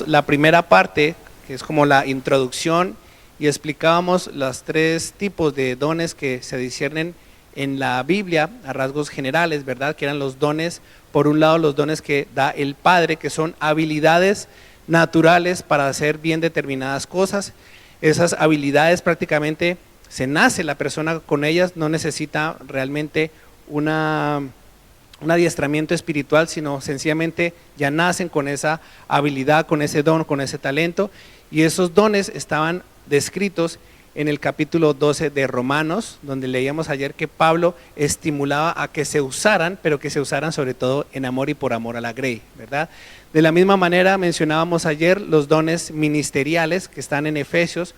La primera parte, que es como la introducción, y explicábamos los tres tipos de dones que se disciernen en la Biblia a rasgos generales, ¿verdad? Que eran los dones, por un lado los dones que da el Padre, que son habilidades naturales para hacer bien determinadas cosas. Esas habilidades prácticamente se nace la persona con ellas, no necesita realmente un adiestramiento espiritual, sino sencillamente ya nacen con esa habilidad, con ese don, con ese talento, y esos dones estaban descritos en el capítulo 12 de Romanos, donde leíamos ayer que Pablo estimulaba a que se usaran, pero que se usaran sobre todo en amor y por amor a la grey, ¿verdad? De la misma manera mencionábamos ayer los dones ministeriales que están en Efesios,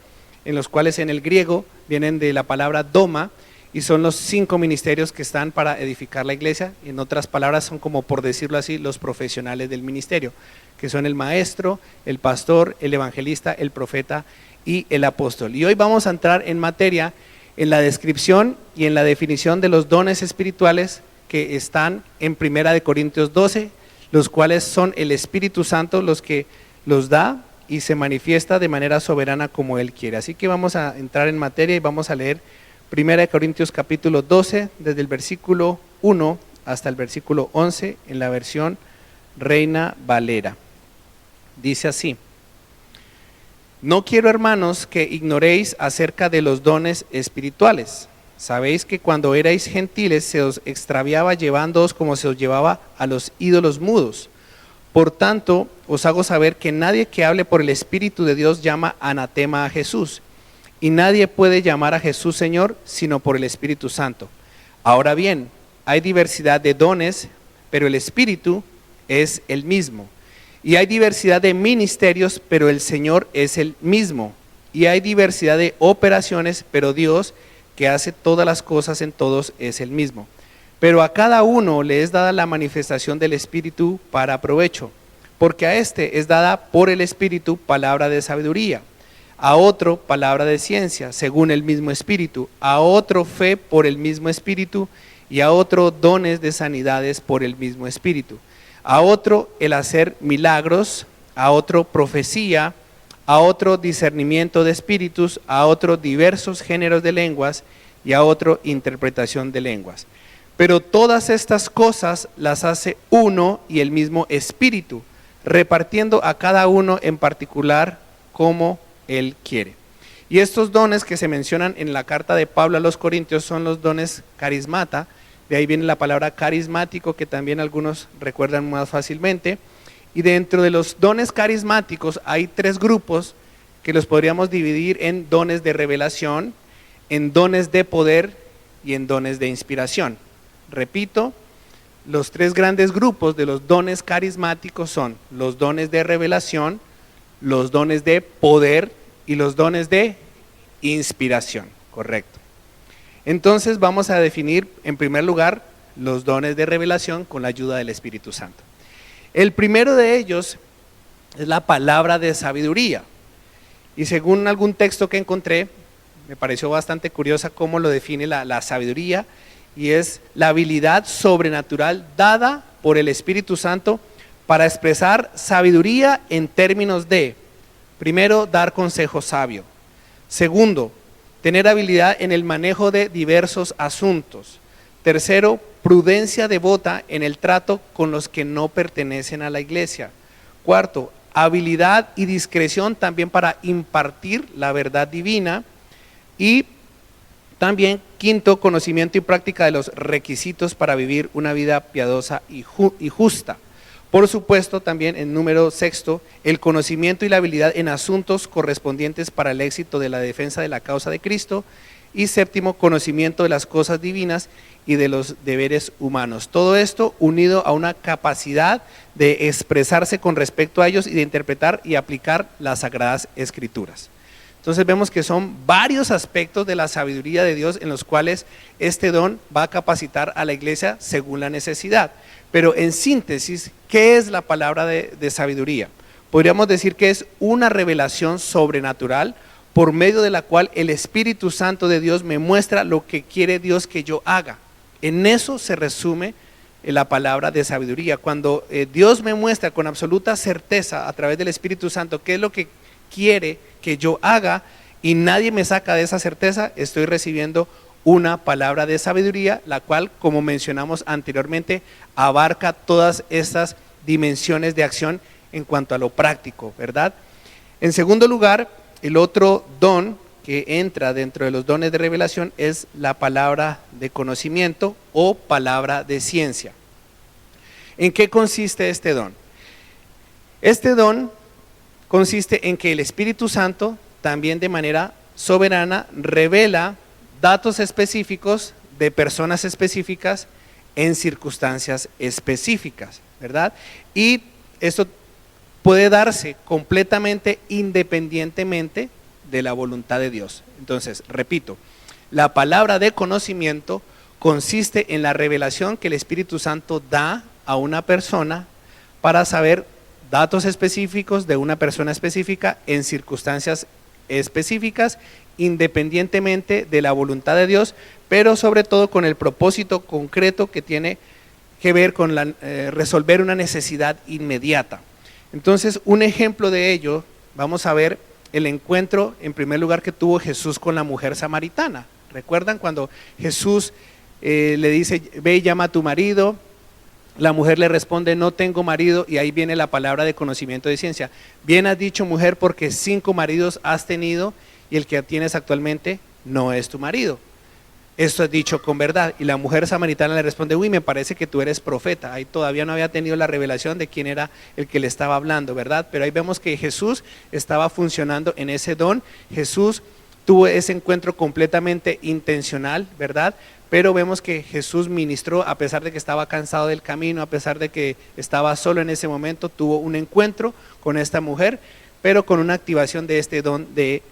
en los cuales en el griego vienen de la palabra doma, y son los 5 ministerios que están para edificar la iglesia. En otras palabras, son, como por decirlo así, los profesionales del ministerio, que son el maestro, el pastor, el evangelista, el profeta y el apóstol. Y hoy vamos a entrar en materia en la descripción y en la definición de los dones espirituales que están en 1 Corintios 12, los cuales son el Espíritu Santo los que los da y se manifiesta de manera soberana como Él quiere. Así que vamos a entrar en materia y vamos a leer 1 Corintios capítulo 12, desde el versículo 1 hasta el versículo 11, en la versión Reina Valera. Dice así: no quiero, hermanos, que ignoréis acerca de los dones espirituales. Sabéis que cuando erais gentiles se os extraviaba llevándoos como se os llevaba a los ídolos mudos. Por tanto, os hago saber que nadie que hable por el Espíritu de Dios llama anatema a Jesús. Y nadie puede llamar a Jesús Señor sino por el Espíritu Santo. Ahora bien, hay diversidad de dones, pero el Espíritu es el mismo. Y hay diversidad de ministerios, pero el Señor es el mismo. Y hay diversidad de operaciones, pero Dios, que hace todas las cosas en todos, es el mismo. Pero a cada uno le es dada la manifestación del Espíritu para provecho, porque a este es dada por el Espíritu palabra de sabiduría, a otro palabra de ciencia, según el mismo Espíritu, a otro fe por el mismo Espíritu, y a otro dones de sanidades por el mismo Espíritu, a otro el hacer milagros, a otro profecía, a otro discernimiento de espíritus, a otro diversos géneros de lenguas, y a otro interpretación de lenguas. Pero todas estas cosas las hace uno y el mismo Espíritu, repartiendo a cada uno en particular como Él quiere. Y estos dones que se mencionan en la carta de Pablo a los Corintios son los dones carismata, de ahí viene la palabra carismático, que también algunos recuerdan más fácilmente. Y dentro de los dones carismáticos hay 3 grupos que los podríamos dividir en dones de revelación, en dones de poder y en dones de inspiración. Repito, los 3 grandes grupos de los dones carismáticos son los dones de revelación, los dones de poder y los dones de inspiración, correcto. Entonces vamos a definir en primer lugar los dones de revelación con la ayuda del Espíritu Santo. El primero de ellos es la palabra de sabiduría, y según algún texto que encontré, me pareció bastante curiosa cómo lo define la sabiduría, y es la habilidad sobrenatural dada por el Espíritu Santo para expresar sabiduría en términos de, primero, dar consejo sabio. Segundo, tener habilidad en el manejo de diversos asuntos. Tercero, prudencia devota en el trato con los que no pertenecen a la iglesia. Cuarto, habilidad y discreción también para impartir la verdad divina. Y también, quinto, conocimiento y práctica de los requisitos para vivir una vida piadosa y justa. Por supuesto, también en número sexto, el conocimiento y la habilidad en asuntos correspondientes para el éxito de la defensa de la causa de Cristo. Y séptimo, conocimiento de las cosas divinas y de los deberes humanos. Todo esto unido a una capacidad de expresarse con respecto a ellos y de interpretar y aplicar las Sagradas Escrituras. Entonces vemos que son varios aspectos de la sabiduría de Dios en los cuales este don va a capacitar a la iglesia según la necesidad. Pero en síntesis, ¿qué es la palabra de sabiduría? Podríamos decir que es una revelación sobrenatural por medio de la cual el Espíritu Santo de Dios me muestra lo que quiere Dios que yo haga. En eso se resume la palabra de sabiduría. Cuando Dios me muestra con absoluta certeza a través del Espíritu Santo qué es lo que quiere que yo haga y nadie me saca de esa certeza, estoy recibiendo una palabra de sabiduría, la cual, como mencionamos anteriormente, abarca todas estas dimensiones de acción en cuanto a lo práctico, ¿verdad? En segundo lugar, el otro don que entra dentro de los dones de revelación es la palabra de conocimiento o palabra de ciencia. ¿En qué consiste este don? Este don consiste en que el Espíritu Santo también de manera soberana revela datos específicos de personas específicas en circunstancias específicas, ¿verdad? Y esto puede darse completamente independientemente de la voluntad de Dios. Entonces, repito, la palabra de conocimiento consiste en la revelación que el Espíritu Santo da a una persona para saber datos específicos de una persona específica en circunstancias específicas, independientemente de la voluntad de Dios, pero sobre todo con el propósito concreto que tiene que ver con resolver una necesidad inmediata. Entonces, un ejemplo de ello, vamos a ver el encuentro en primer lugar que tuvo Jesús con la mujer samaritana. ¿Recuerdan cuando Jesús le dice, ve y llama a tu marido? La mujer le responde, no tengo marido, y ahí viene la palabra de conocimiento de ciencia. Bien has dicho, mujer, porque 5 maridos has tenido y el que tienes actualmente no es tu marido. Esto es dicho con verdad. Y la mujer samaritana le responde, uy, me parece que tú eres profeta. Ahí todavía no había tenido la revelación de quién era el que le estaba hablando, ¿verdad? Pero ahí vemos que Jesús estaba funcionando en ese don. Jesús tuvo ese encuentro completamente intencional, ¿verdad? Pero vemos que Jesús ministró, a pesar de que estaba cansado del camino, a pesar de que estaba solo en ese momento, tuvo un encuentro con esta mujer, pero con una activación de este don de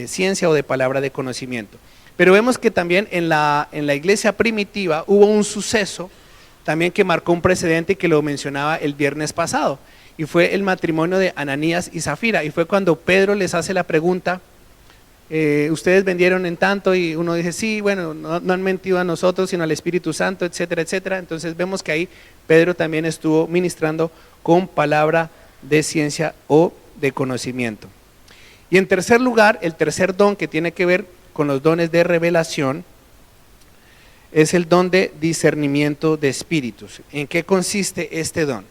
ciencia o de palabra de conocimiento. Pero vemos que también en la iglesia primitiva hubo un suceso también que marcó un precedente que lo mencionaba el viernes pasado, y fue el matrimonio de Ananías y Zafira, y fue cuando Pedro les hace la pregunta, ustedes vendieron en tanto, y uno dice, sí, bueno, no han mentido a nosotros, sino al Espíritu Santo, etcétera, etcétera. Entonces vemos que ahí Pedro también estuvo ministrando con palabra de ciencia o de conocimiento. Y en tercer lugar, el tercer don que tiene que ver con los dones de revelación es el don de discernimiento de espíritus. ¿En qué consiste este don?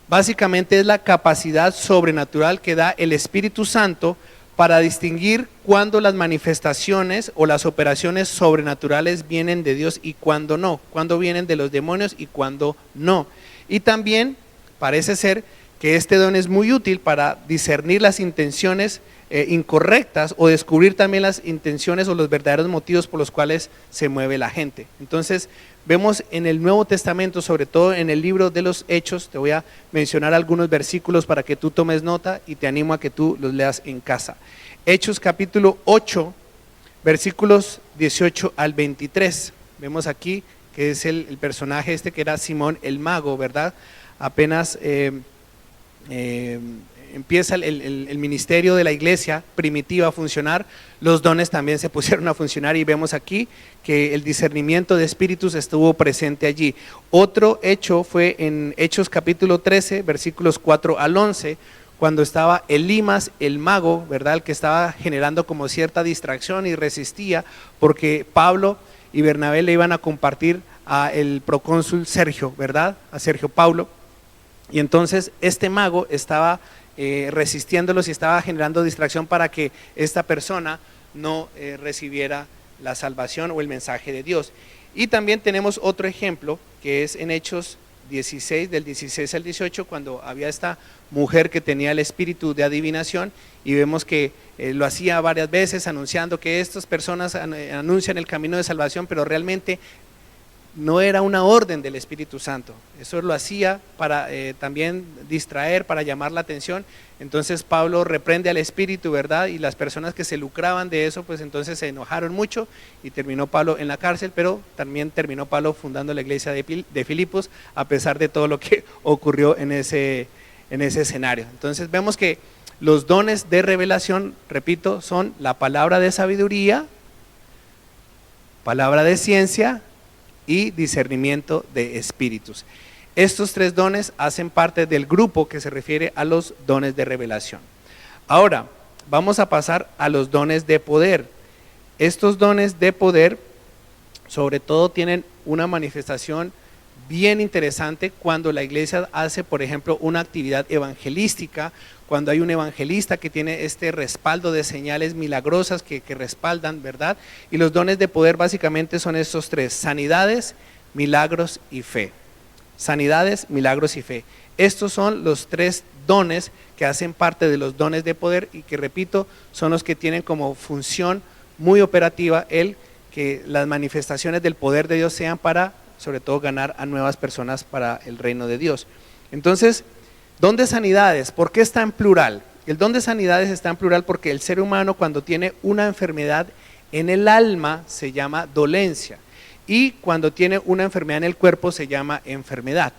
Básicamente es la capacidad sobrenatural que da el Espíritu Santo para distinguir cuándo las manifestaciones o las operaciones sobrenaturales vienen de Dios y cuándo no, cuándo vienen de los demonios y cuándo no. Y también parece ser que este don es muy útil para discernir las intenciones incorrectas o descubrir también las intenciones o los verdaderos motivos por los cuales se mueve la gente. Entonces vemos en el Nuevo Testamento, sobre todo en el libro de los Hechos, te voy a mencionar algunos versículos para que tú tomes nota y te animo a que tú los leas en casa. Hechos capítulo 8, versículos 18 al 23. Vemos aquí que es el personaje este que era Simón el mago, ¿verdad? Apenas empieza el ministerio de la iglesia primitiva a funcionar, los dones también se pusieron a funcionar y vemos aquí que el discernimiento de espíritus estuvo presente allí. Otro hecho fue en Hechos capítulo 13, versículos 4 al 11, cuando estaba Elimas el mago, ¿verdad? El que estaba generando como cierta distracción y resistía porque Pablo y Bernabé le iban a compartir a el procónsul Sergio, ¿verdad? A Sergio Paulo. Y entonces este mago estaba resistiéndolos y estaba generando distracción para que esta persona no recibiera la salvación o el mensaje de Dios. Y también tenemos otro ejemplo que es en Hechos 16, del 16 al 18, cuando había esta mujer que tenía el espíritu de adivinación y vemos que lo hacía varias veces anunciando que estas personas anuncian el camino de salvación, pero realmente no era una orden del Espíritu Santo. Eso lo hacía para también distraer, para llamar la atención. Entonces Pablo reprende al espíritu, ¿verdad? Y las personas que se lucraban de eso, pues entonces se enojaron mucho y terminó Pablo en la cárcel, pero también terminó Pablo fundando la iglesia de Filipos, a pesar de todo lo que ocurrió en ese escenario. Entonces vemos que los dones de revelación, repito, son la palabra de sabiduría, palabra de ciencia y discernimiento de espíritus. Estos 3 dones hacen parte del grupo que se refiere a los dones de revelación. Ahora, vamos a pasar a los dones de poder. Estos dones de poder, sobre todo, tienen una manifestación bien interesante cuando la iglesia hace, por ejemplo, una actividad evangelística, cuando hay un evangelista que tiene este respaldo de señales milagrosas que respaldan, ¿verdad? Y los dones de poder básicamente son estos 3: sanidades, milagros y fe. Sanidades, milagros y fe. Estos son los 3 dones que hacen parte de los dones de poder y que, repito, son los que tienen como función muy operativa el que las manifestaciones del poder de Dios sean para, sobre todo, ganar a nuevas personas para el reino de Dios. Entonces, don de sanidades, ¿por qué está en plural? El don de sanidades está en plural porque el ser humano, cuando tiene una enfermedad en el alma, se llama dolencia, y cuando tiene una enfermedad en el cuerpo se llama enfermedad.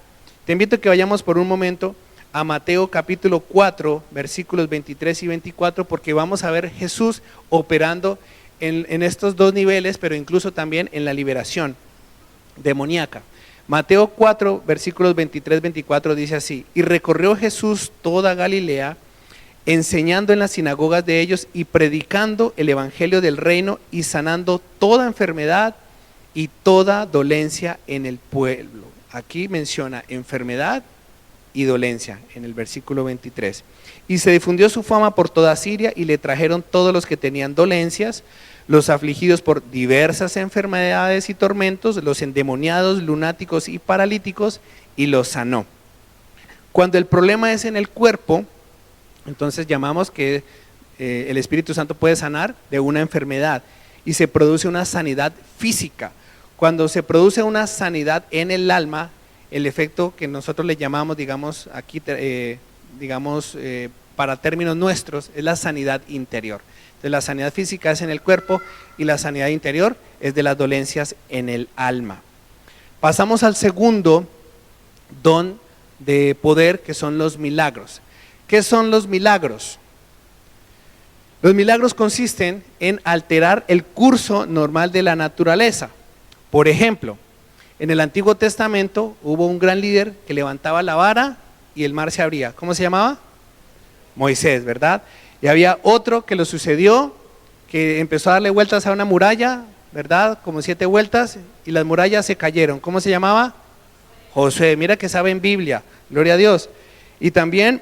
Te invito a que vayamos por un momento a Mateo capítulo 4, versículos 23 y 24, porque vamos a ver Jesús operando en estos 2 niveles, pero incluso también en la liberación demoníaca. Mateo 4, versículos 23-24 dice así: y recorrió Jesús toda Galilea, enseñando en las sinagogas de ellos y predicando el evangelio del reino y sanando toda enfermedad y toda dolencia en el pueblo. Aquí menciona enfermedad y dolencia en el versículo 23. Y se difundió su fama por toda Siria y le trajeron todos los que tenían dolencias, los afligidos por diversas enfermedades y tormentos, los endemoniados, lunáticos y paralíticos, y los sanó. Cuando el problema es en el cuerpo, entonces llamamos que el Espíritu Santo puede sanar de una enfermedad y se produce una sanidad física. Cuando se produce una sanidad en el alma, el efecto que nosotros le llamamos, digamos, aquí, para términos nuestros, es la sanidad interior. Entonces, la sanidad física es en el cuerpo y la sanidad interior es de las dolencias en el alma. Pasamos al segundo don de poder, que son los milagros. ¿Qué son los milagros? Los milagros consisten en alterar el curso normal de la naturaleza. Por ejemplo, en el Antiguo Testamento hubo un gran líder que levantaba la vara y el mar se abría. ¿Cómo se llamaba? Moisés, ¿verdad? Y había otro que lo sucedió, que empezó a darle vueltas a una muralla, ¿verdad? Como 7 vueltas, y las murallas se cayeron. ¿Cómo se llamaba? Josué. Mira que sabe en Biblia, gloria a Dios. Y también,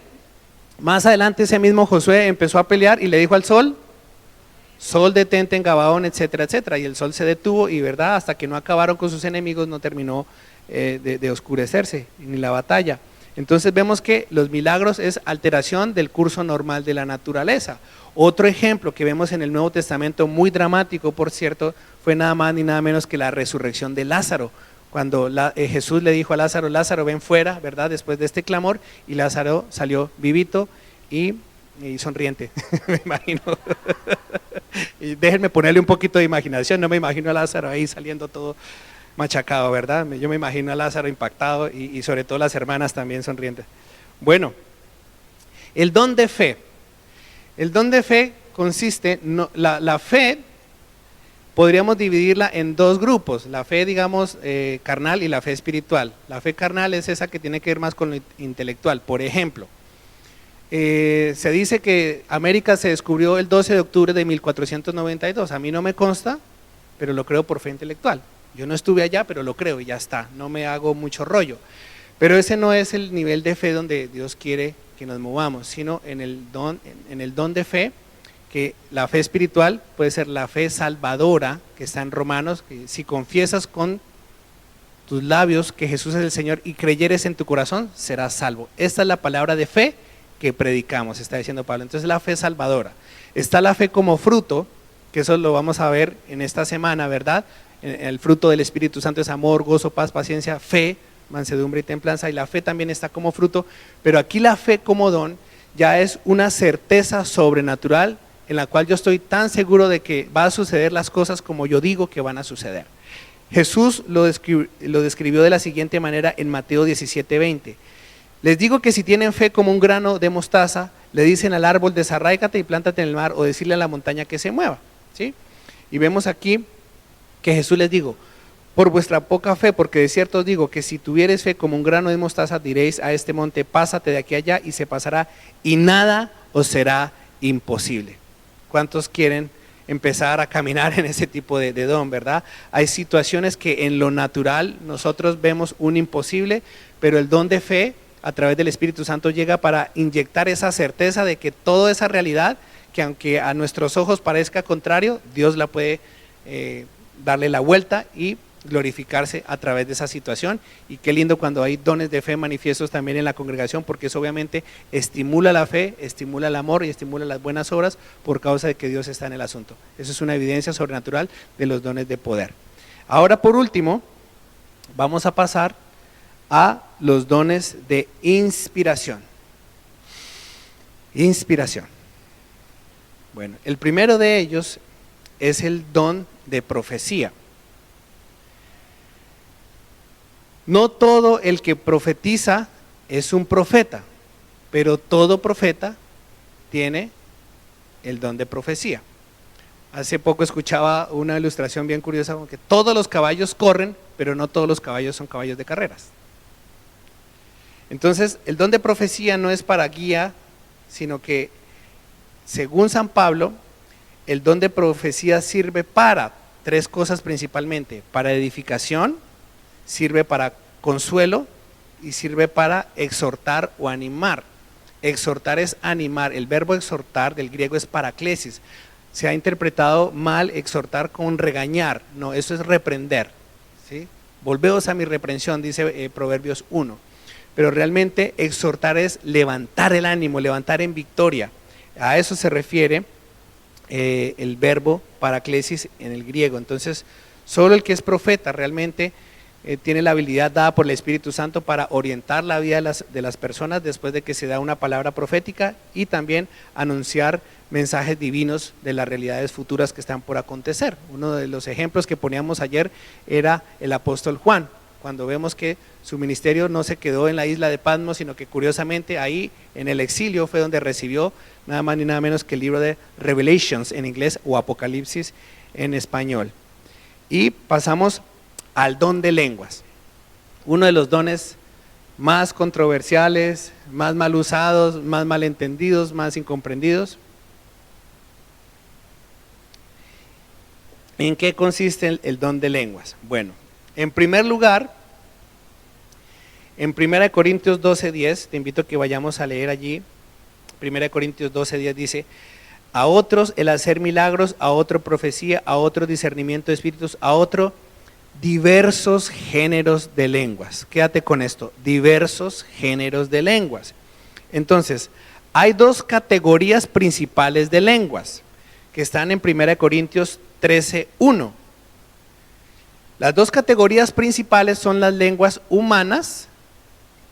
más adelante, ese mismo Josué empezó a pelear y le dijo al sol: sol detente en Gabaón, etcétera, etcétera. Y el sol se detuvo y, ¿verdad?, hasta que no acabaron con sus enemigos, no terminó de oscurecerse, ni la batalla. Entonces vemos que los milagros es alteración del curso normal de la naturaleza. Otro ejemplo que vemos en el Nuevo Testamento, muy dramático por cierto, fue nada más ni nada menos que la resurrección de Lázaro. Cuando Jesús le dijo a Lázaro: Lázaro, ven fuera, ¿verdad?, después de este clamor, y Lázaro salió vivito y sonriente, me imagino. Y déjenme ponerle un poquito de imaginación, no me imagino a Lázaro ahí saliendo todo machacado, ¿verdad? Yo me imagino a Lázaro impactado y sobre todo las hermanas también sonrientes. Bueno, el don de fe. El don de fe consiste, la fe podríamos dividirla en 2 grupos, la fe, digamos, carnal y la fe espiritual. La fe carnal es esa que tiene que ver más con lo intelectual. Por ejemplo, se dice que América se descubrió el 12 de octubre de 1492. A mí no me consta, pero lo creo por fe intelectual. Yo no estuve allá, pero lo creo y ya está, no me hago mucho rollo. Pero ese no es el nivel de fe donde Dios quiere que nos movamos, sino en el don de fe, que la fe espiritual puede ser la fe salvadora, que está en Romanos, que si confiesas con tus labios que Jesús es el Señor y creyeres en tu corazón, serás salvo. Esta es la palabra de fe que predicamos, está diciendo Pablo. Entonces, la fe salvadora. Está la fe como fruto, que eso lo vamos a ver en esta semana, ¿verdad? El fruto del Espíritu Santo es amor, gozo, paz, paciencia, fe, mansedumbre y templanza, y la fe también está como fruto, pero aquí la fe como don ya es una certeza sobrenatural en la cual yo estoy tan seguro de que va a suceder las cosas como yo digo que van a suceder. Jesús lo describió de la siguiente manera en Mateo 17:20. Les digo que si tienen fe como un grano de mostaza, le dicen al árbol: desarráigate y plántate en el mar, o decirle a la montaña que se mueva, ¿sí? Y vemos aquí que Jesús les dijo: por vuestra poca fe, porque de cierto os digo que si tuvieres fe como un grano de mostaza, diréis a este monte, pásate de aquí a allá, y se pasará, y nada os será imposible. ¿Cuántos quieren empezar a caminar en ese tipo de don, verdad? Hay situaciones que en lo natural nosotros vemos un imposible, pero el don de fe a través del Espíritu Santo llega para inyectar esa certeza de que toda esa realidad, que aunque a nuestros ojos parezca contrario, Dios la puede darle la vuelta y glorificarse a través de esa situación. Y qué lindo cuando hay dones de fe manifiestos también en la congregación, porque eso obviamente estimula la fe, estimula el amor y estimula las buenas obras por causa de que Dios está en el asunto. Eso es una evidencia sobrenatural de los dones de poder. Ahora, por último, vamos a pasar a los dones de inspiración. Inspiración. Bueno, el primero de ellos es el don de profecía. No todo el que profetiza es un profeta, pero todo profeta tiene el don de profecía. Hace poco escuchaba una ilustración bien curiosa, como que todos los caballos corren, pero no todos los caballos son caballos de carreras. Entonces, el don de profecía no es para guía, sino que, según San Pablo, el don de profecía sirve para tres cosas principalmente: para edificación, sirve para consuelo y sirve para exhortar o animar. Exhortar es animar. El verbo exhortar del griego es paraklesis. Se ha interpretado mal exhortar con regañar. No, eso es reprender, ¿sí? Volveos a mi reprensión, dice Proverbios 1. Pero realmente exhortar es levantar el ánimo, levantar en victoria. A eso se refiere el verbo paraklesis en el griego. Entonces, solo el que es profeta realmente tiene la habilidad dada por el Espíritu Santo para orientar la vida de las personas después de que se da una palabra profética, y también anunciar mensajes divinos de las realidades futuras que están por acontecer. Uno de los ejemplos que poníamos ayer era el apóstol Juan, cuando vemos que su ministerio no se quedó en la isla de Patmos, sino que curiosamente ahí en el exilio fue donde recibió nada más ni nada menos que el libro de Revelations en inglés, o Apocalipsis en español. Y pasamos al don de lenguas, uno de los dones más controversiales, más mal usados, más malentendidos, más incomprendidos. ¿En qué consiste el don de lenguas? Bueno, en primer lugar, en 1 Corintios 12:10, te invito a que vayamos a leer allí. 1 Corintios 12:10 dice: a otros el hacer milagros, a otro profecía, a otro discernimiento de espíritus, a otro diversos géneros de lenguas. Quédate con esto: diversos géneros de lenguas. Entonces, hay dos categorías principales de lenguas que están en 1 Corintios 13:1. Las dos categorías principales son las lenguas humanas,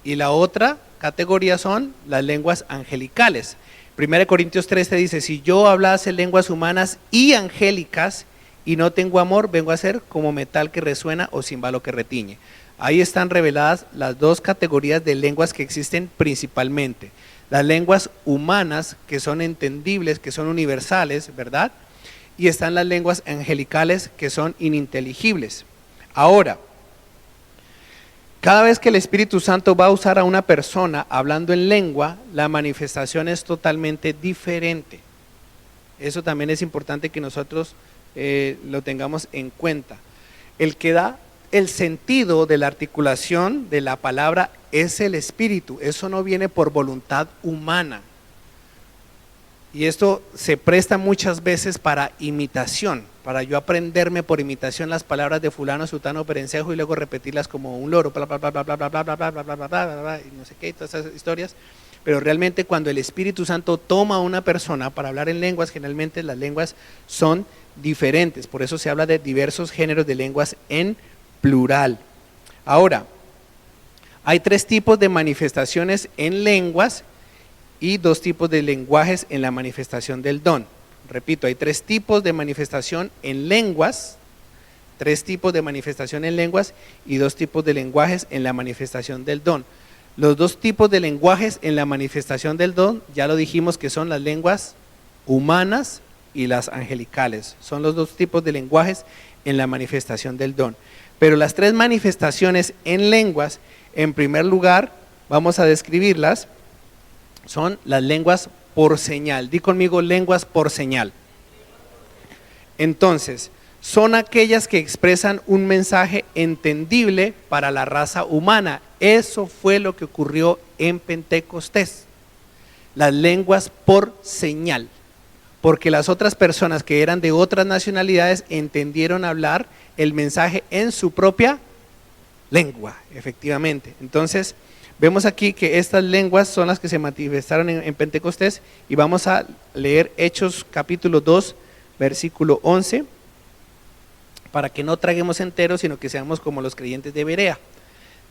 y la otra categoría son las lenguas angelicales. 1 Corintios 13 dice: si yo hablase lenguas humanas y angélicas y no tengo amor, vengo a ser como metal que resuena o címbalo que retiñe. Ahí están reveladas las dos categorías de lenguas que existen principalmente: las lenguas humanas, que son entendibles, que son universales, ¿verdad? Y están las lenguas angelicales, que son ininteligibles. Ahora, cada vez que el Espíritu Santo va a usar a una persona hablando en lengua, la manifestación es totalmente diferente. Eso también es importante que nosotros lo tengamos en cuenta. El que da el sentido de la articulación de la palabra es el Espíritu. Eso no viene por voluntad humana. Y esto se presta muchas veces para imitación, para yo aprenderme por imitación las palabras de fulano, sutano, perencejo, y luego repetirlas como un loro, bla bla bla bla bla bla bla bla bla bla bla bla bla bla, y no sé qué, todas esas historias. Pero realmente cuando el Espíritu Santo toma a una persona para hablar en lenguas, generalmente las lenguas son diferentes. Por eso se habla de diversos géneros de lenguas en plural. Ahora, hay tres tipos de manifestaciones en lenguas y dos tipos de lenguajes en la manifestación del don. Repito, hay tres tipos de manifestación en lenguas, y dos tipos de lenguajes en la manifestación del don. Los dos tipos de lenguajes en la manifestación del don, ya lo dijimos, que son las lenguas humanas y las angelicales. Son los dos tipos de lenguajes en la manifestación del don. Pero las tres manifestaciones en lenguas, en primer lugar, vamos a describirlas, son las lenguas por señal. Di conmigo, lenguas por señal. Entonces, son aquellas que expresan un mensaje entendible para la raza humana. Eso fue lo que ocurrió en Pentecostés. Las lenguas por señal. Porque las otras personas que eran de otras nacionalidades entendieron hablar el mensaje en su propia lengua, efectivamente. Entonces, vemos aquí que estas lenguas son las que se manifestaron en Pentecostés, y vamos a leer Hechos capítulo 2, versículo 11, para que no traguemos enteros, sino que seamos como los creyentes de Berea.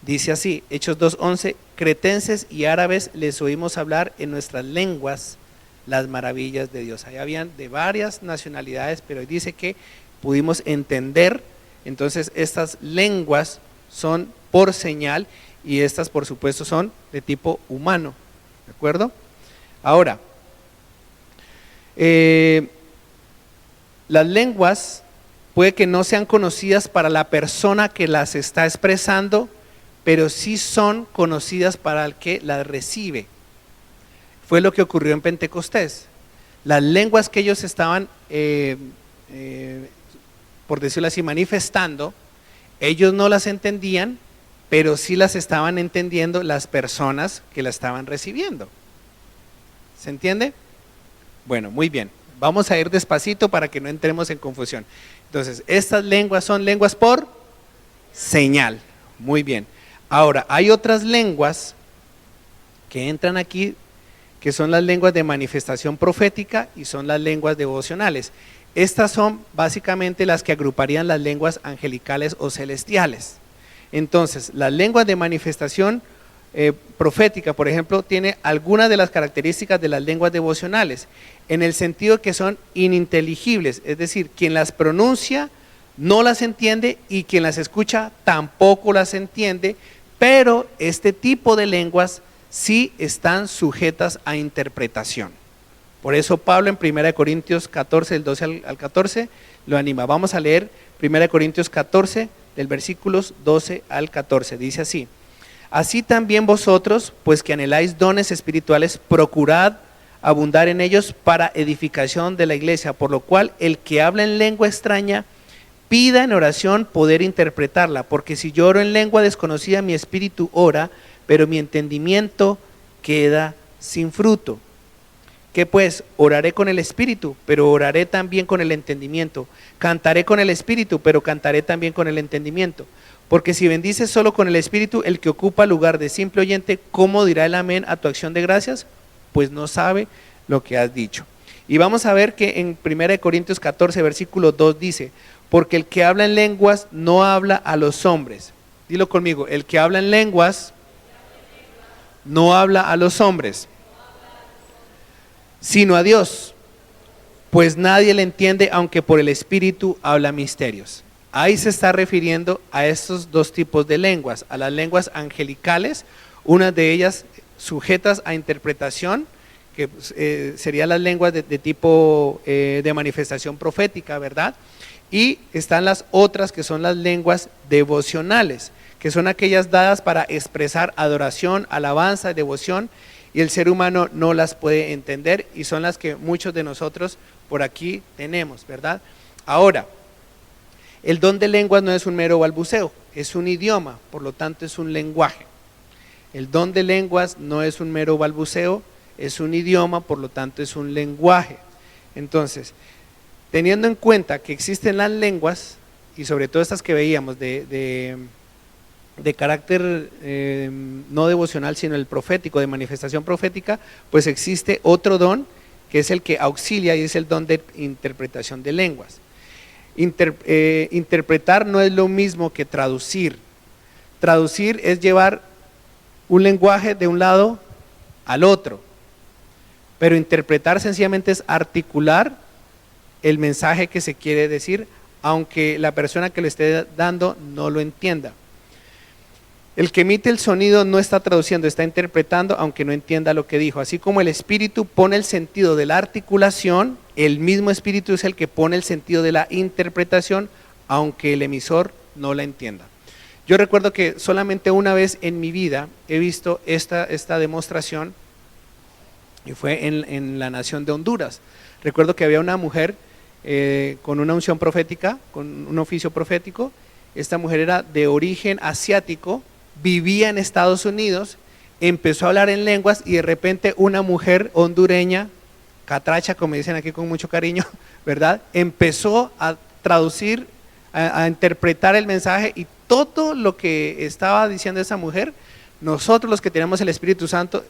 Dice así, Hechos 2:11, cretenses y árabes les oímos hablar en nuestras lenguas las maravillas de Dios. Ahí habían de varias nacionalidades, pero dice que pudimos entender. Entonces estas lenguas son por señal, y estas por supuesto son de tipo humano, ¿de acuerdo? Ahora, las lenguas puede que no sean conocidas para la persona que las está expresando, pero sí son conocidas para el que las recibe. Fue lo que ocurrió en Pentecostés. Las lenguas que ellos estaban, por decirlo así, manifestando, ellos no las entendían, pero sí las estaban entendiendo las personas que las estaban recibiendo. ¿Se entiende? Bueno, muy bien. Vamos a ir despacito para que no entremos en confusión. Entonces, estas lenguas son lenguas por señal. Muy bien. Ahora, hay otras lenguas que entran aquí, que son las lenguas de manifestación profética y son las lenguas devocionales. Estas son básicamente las que agruparían las lenguas angelicales o celestiales. Entonces, las lenguas de manifestación profética, por ejemplo, tiene algunas de las características de las lenguas devocionales, en el sentido que son ininteligibles, es decir, quien las pronuncia no las entiende y quien las escucha tampoco las entiende, pero este tipo de lenguas sí están sujetas a interpretación. Por eso Pablo en 1 Corintios 14, del 12 al 14, lo anima. Vamos a leer 1 Corintios 14, del versículos 12 al 14, dice así: así también vosotros, pues que anheláis dones espirituales, procurad abundar en ellos para edificación de la iglesia, por lo cual el que habla en lengua extraña, pida en oración poder interpretarla, porque si yo oro en lengua desconocida, mi espíritu ora, pero mi entendimiento queda sin fruto. ¿Qué pues? Oraré con el espíritu, pero oraré también con el entendimiento. Cantaré con el espíritu, pero cantaré también con el entendimiento. Porque si bendices solo con el espíritu, el que ocupa lugar de simple oyente, ¿cómo dirá el amén a tu acción de gracias? Pues no sabe lo que has dicho. Y vamos a ver que en 1 Corintios 14, versículo 2 dice: porque el que habla en lenguas no habla a los hombres. Dilo conmigo, el que habla en lenguas no habla a los hombres, sino a Dios, pues nadie le entiende, aunque por el Espíritu habla misterios. Ahí se está refiriendo a estos dos tipos de lenguas, a las lenguas angelicales, una de ellas sujetas a interpretación, que serían las lenguas de tipo de manifestación profética, ¿verdad? Y están las otras que son las lenguas devocionales, que son aquellas dadas para expresar adoración, alabanza, devoción, y el ser humano no las puede entender, y son las que muchos de nosotros por aquí tenemos, ¿verdad? Ahora, el don de lenguas no es un mero balbuceo, es un idioma, por lo tanto es un lenguaje. El don de lenguas no es un mero balbuceo, es un idioma, por lo tanto es un lenguaje. Entonces, teniendo en cuenta que existen las lenguas, y sobre todo estas que veíamos de carácter no devocional, sino el profético, de manifestación profética, pues existe otro don que es el que auxilia, y es el don de interpretación de lenguas. Interpretar no es lo mismo que traducir. Traducir es llevar un lenguaje de un lado al otro, pero interpretar sencillamente es articular el mensaje que se quiere decir, aunque la persona que lo esté dando no lo entienda. El que emite el sonido no está traduciendo, está interpretando, aunque no entienda lo que dijo. Así como el espíritu pone el sentido de la articulación, el mismo espíritu es el que pone el sentido de la interpretación, aunque el emisor no la entienda. Yo recuerdo que solamente una vez en mi vida he visto esta demostración, y fue en la nación de Honduras. Recuerdo que había una mujer con una unción profética, con un oficio profético. Esta mujer era de origen asiático, vivía en Estados Unidos, empezó a hablar en lenguas y de repente una mujer hondureña, catracha, como dicen aquí con mucho cariño, ¿verdad? Empezó a traducir, a interpretar el mensaje, y todo lo que estaba diciendo esa mujer, nosotros los que tenemos el Espíritu Santo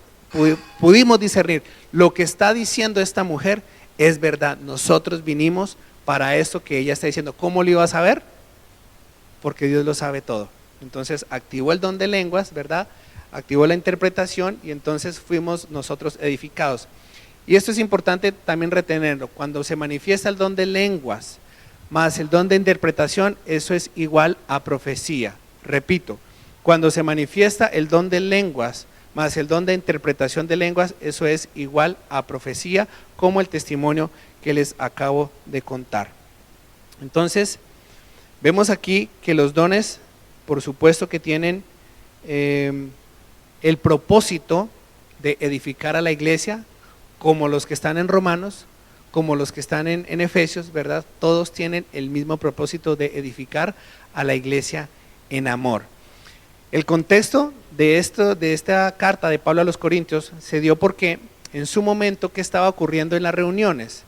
pudimos discernir, lo que está diciendo esta mujer es verdad. Nosotros vinimos para esto que ella está diciendo. ¿Cómo lo iba a saber? Porque Dios lo sabe todo. Entonces activó el don de lenguas, ¿verdad? Activó la interpretación y entonces fuimos nosotros edificados. Y esto es importante también retenerlo. Cuando se manifiesta el don de lenguas más el don de interpretación, eso es igual a profecía. Repito, cuando se manifiesta el don de lenguas más el don de interpretación de lenguas, eso es igual a profecía, como el testimonio que les acabo de contar. Entonces, vemos aquí que los dones, por supuesto que tienen el propósito de edificar a la iglesia, como los que están en Romanos, como los que están en Efesios, ¿verdad? Todos tienen el mismo propósito de edificar a la iglesia en amor. El contexto de esta carta de Pablo a los Corintios se dio porque en su momento, ¿qué estaba ocurriendo en las reuniones?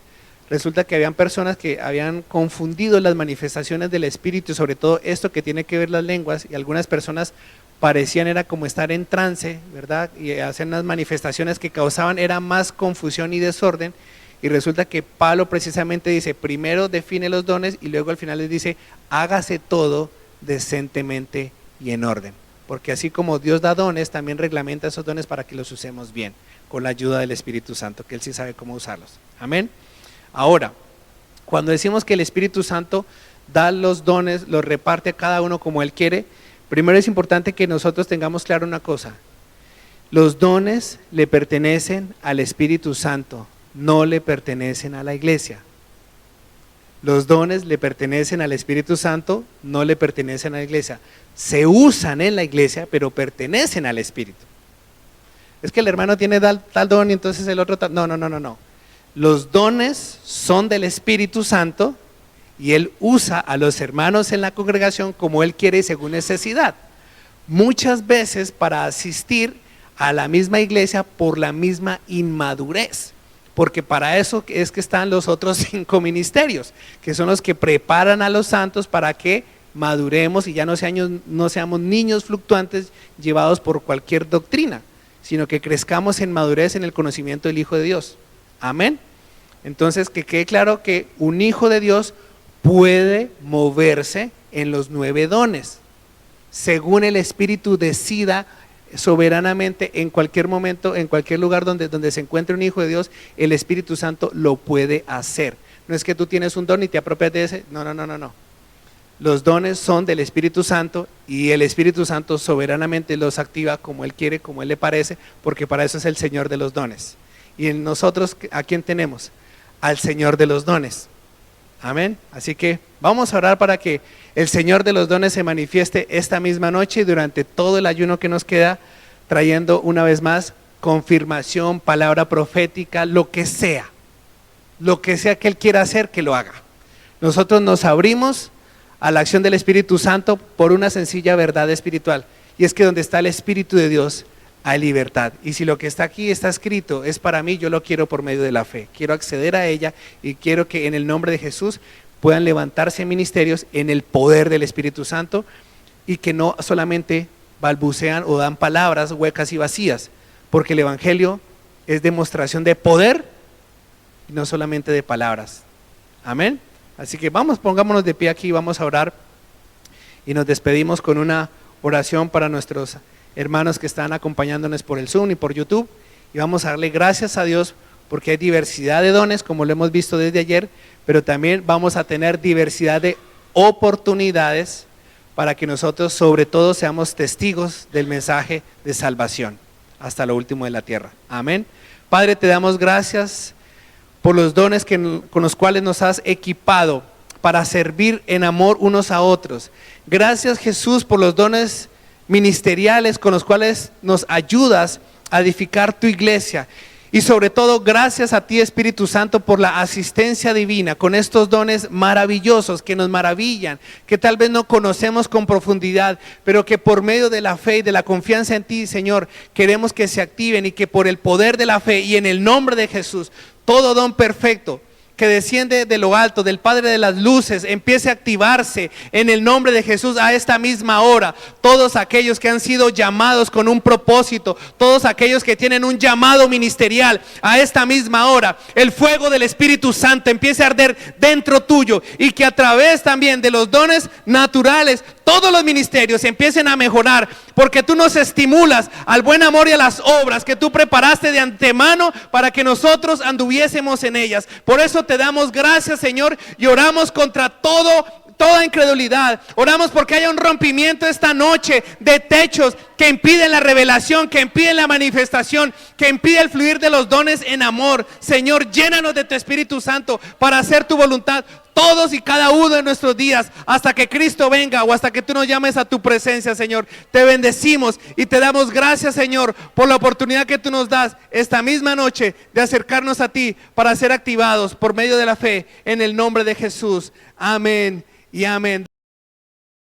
Resulta que habían personas que habían confundido las manifestaciones del Espíritu, sobre todo esto que tiene que ver las lenguas, y algunas personas parecían era como estar en trance, ¿verdad? Y hacían unas manifestaciones que causaban era más confusión y desorden, y resulta que Pablo precisamente dice, primero define los dones y luego al final les dice, hágase todo decentemente y en orden. Porque así como Dios da dones, también reglamenta esos dones para que los usemos bien, con la ayuda del Espíritu Santo, que Él sí sabe cómo usarlos. Amén. Ahora, cuando decimos que el Espíritu Santo da los dones, los reparte a cada uno como Él quiere, primero es importante que nosotros tengamos claro una cosa. Los dones le pertenecen al Espíritu Santo, no le pertenecen a la iglesia. Los dones le pertenecen al Espíritu Santo, no le pertenecen a la iglesia. Se usan en la iglesia, pero pertenecen al Espíritu. Es que el hermano tiene tal don y entonces el otro tal. No. Los dones son del Espíritu Santo y Él usa a los hermanos en la congregación como Él quiere y según necesidad. Muchas veces para asistir a la misma iglesia por la misma inmadurez. Porque para eso es que están los otros 5 ministerios, que son los que preparan a los santos para que maduremos y ya no seamos niños fluctuantes llevados por cualquier doctrina, sino que crezcamos en madurez en el conocimiento del Hijo de Dios. Amén. Entonces, que quede claro que un hijo de Dios puede moverse en los 9 dones, según el Espíritu decida soberanamente en cualquier momento, en cualquier lugar donde se encuentre un hijo de Dios, el Espíritu Santo lo puede hacer. No es que tú tienes un don y te apropias de ese, no. Los dones son del Espíritu Santo y el Espíritu Santo soberanamente los activa como Él quiere, como Él le parece, porque para eso es el Señor de los dones. Y en nosotros, ¿a quién tenemos? Al Señor de los dones. Amén. Así que vamos a orar para que el Señor de los dones se manifieste esta misma noche y durante todo el ayuno que nos queda, trayendo una vez más confirmación, palabra profética, lo que sea que Él quiera hacer, que lo haga. Nosotros nos abrimos a la acción del Espíritu Santo por una sencilla verdad espiritual, y es que donde está el Espíritu de Dios hay libertad, y si lo que está aquí está escrito es para mí, yo lo quiero por medio de la fe, quiero acceder a ella y quiero que en el nombre de Jesús puedan levantarse ministerios en el poder del Espíritu Santo y que no solamente balbucean o dan palabras huecas y vacías, porque el Evangelio es demostración de poder y no solamente de palabras. Amén. Así que pongámonos de pie aquí, vamos a orar y nos despedimos con una oración para nuestros hermanos que están acompañándonos por el Zoom y por YouTube, y vamos a darle gracias a Dios porque hay diversidad de dones como lo hemos visto desde ayer, pero también vamos a tener diversidad de oportunidades para que nosotros sobre todo seamos testigos del mensaje de salvación hasta lo último de la tierra. Amén. Padre, te damos gracias por los dones con los cuales nos has equipado para servir en amor unos a otros. Gracias, Jesús, por los dones ministeriales con los cuales nos ayudas a edificar tu iglesia. Y sobre todo, gracias a ti, Espíritu Santo, por la asistencia divina con estos dones maravillosos que nos maravillan, que tal vez no conocemos con profundidad, pero que por medio de la fe y de la confianza en ti, Señor, queremos que se activen, y que por el poder de la fe y en el nombre de Jesús, todo don perfecto que desciende de lo alto, del Padre de las luces, empiece a activarse en el nombre de Jesús a esta misma hora. Todos aquellos que han sido llamados con un propósito, todos aquellos que tienen un llamado ministerial, a esta misma hora, el fuego del Espíritu Santo empiece a arder dentro tuyo, y que a través también de los dones naturales, todos los ministerios empiecen a mejorar, porque tú nos estimulas al buen amor y a las obras que tú preparaste de antemano para que nosotros anduviésemos en ellas. Por eso te damos gracias, Señor, y oramos contra toda incredulidad. Oramos porque haya un rompimiento esta noche de techos que impiden la revelación, que impiden la manifestación, que impide el fluir de los dones en amor. Señor, llénanos de tu Espíritu Santo para hacer tu voluntad todos y cada uno de nuestros días, hasta que Cristo venga o hasta que tú nos llames a tu presencia, Señor. Te bendecimos y te damos gracias, Señor, por la oportunidad que tú nos das esta misma noche de acercarnos a ti para ser activados por medio de la fe en el nombre de Jesús. Amén y amén.